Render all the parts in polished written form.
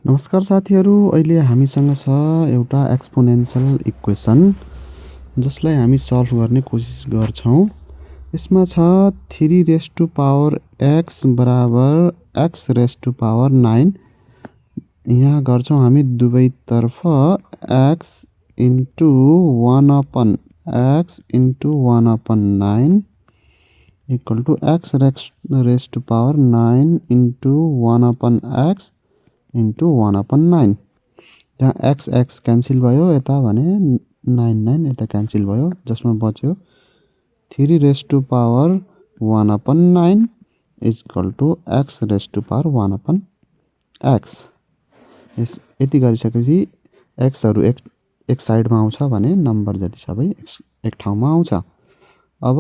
नमस्कार साथीहरू, अहिले हामीसँग छ एउटा एक्सपोनेन्शियल इक्वेसन जसलाई हामी सल्भ गर्ने कोसिस गर्छौं। यसमा छ 3 रेज टु पावर x बराबर x रेज टु पावर 9। यहाँ गर्छौं हामी दुवैतर्फ x into 1 upon x into 1 upon 9 equal to x raise to power 9 into 1 upon x into 1 upon 9। यहाँ x x क्यान्सल भयो, यता भने 9 9 यता क्यान्सल भयो, जसमा बच्यो 3 raise to power 1 upon 9 is equal to x raise to power 1 upon x। यति गरिसकेपछि x हरु एक साइडमा आउँछ भने नम्बर जति सबै एक ठाउँमा आउँछ। अब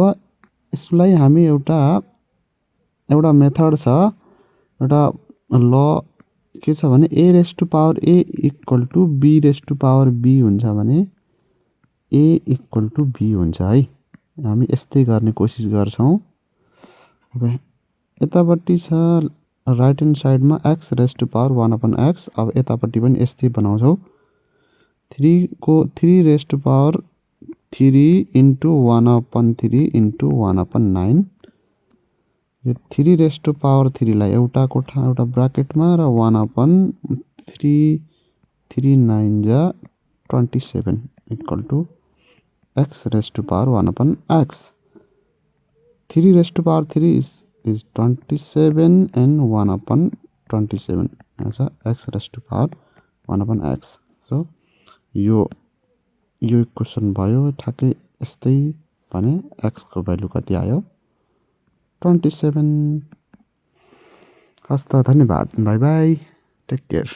यसलाई हामी एउटा मेथड छ, एउटा ल के छ भने a raise to power a equal to b raise to power b हुन्छ भने a इक्वल टु b हुन्छ है। हामी यस्तै गर्ने कोसिस गर्छौं। अब यतापट्टि छ राइट ह्यान्ड साइडमा x raise to power 1 upon x। अब यतापट्टि पनि यस्तै बनाउँछौं। 3 raise to power 3 into 1 upon 3 into 1 upon 9। यो 3 रेज टु पावर 3 लाई एउटा कोठा एउटा ब्राकेटमा र 1 अपन 3 3 9 जा 27 equal to x raise to power 1 upon x। 3 raise to power 3 is 27 and 1 upon 27 as x raise to power 1 upon x। So यो equation भयो ठ्याक्कै यस्तै भने x को भ्यालु कति आयो 27। हस्त धन्यवाद, बाई बाई, टेक केयर।